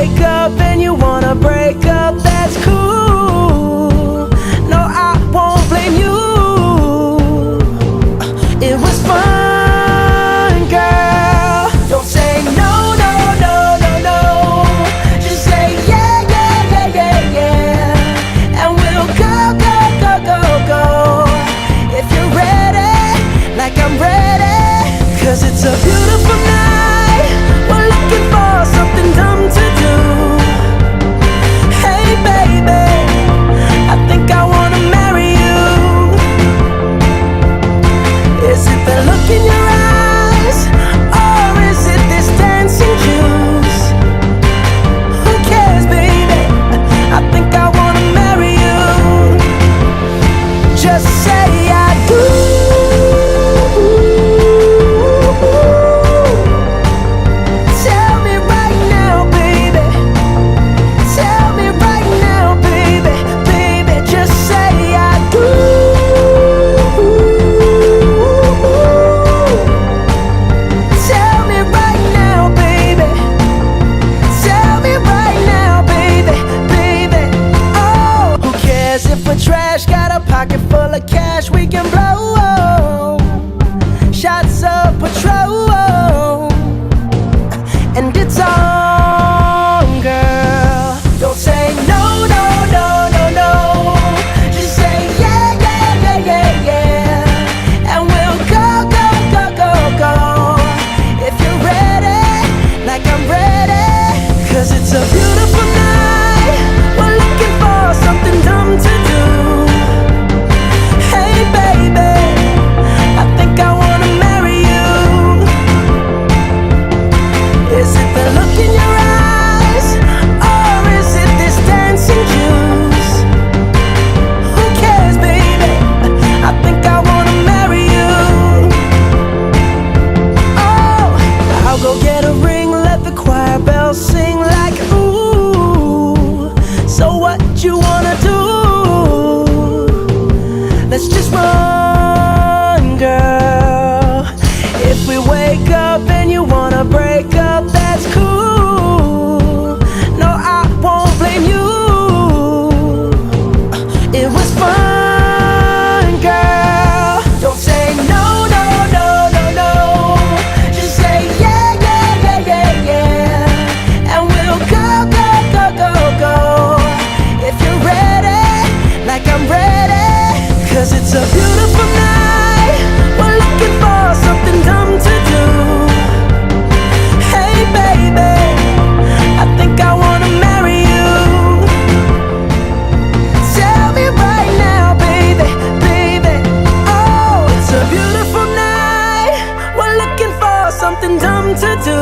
wake up and you wanna break up, that's cool. No, I won't blame you. It was fun, girl. Don't say no, no, no, no, no. Just say yeah, yeah, yeah, yeah, yeah. And we'll go, go, go, go, go. If you're ready, like I'm ready. 'Cause it's a beautiful night. We're looking for something dumb to do. Hey baby, I think I wanna marry you. Is it the look in your eyes, or is it this dancing juice? Who cares, baby? I think I wanna marry you. Just say I do. Tell me right now, baby. Tell me right now, baby. Baby, just say I do. Tell me right now, baby. Tell me right now, baby. Baby, oh. Who cares if we're trash? Got a pocket full of cash we can blow. Shots of Patrol. And it's on, girl. Don't say no, no, no, no, no. Just say yeah, yeah, yeah, yeah, yeah. And we'll go, go, go, go, go. If you're ready, like I'm ready. 'Cause it's a beautiful night. We're looking for something dumb to do. Hey baby, I think I wanna marry you. Is it the look in your eyes, or is it this dancing juice? Who cares, baby? I think I wanna marry you. Oh, I'll go get a ring, let the choir bells sing like ooh. So what you wanna do? Let's just run, girl. If we wake up and you wanna break up, that's cool. No, I won't blame you. It was fun, girl. Don't say no, no, no, no, no. Just say yeah, yeah, yeah, yeah, yeah. And we'll go, go, go, go, go. If you're ready, like I'm ready. 'Cause it's a beautiful night. We're looking for something dumb to do. Hey baby, I think I wanna marry you. Tell me right now, baby, baby. Oh, it's a beautiful night. We're looking for something dumb to do.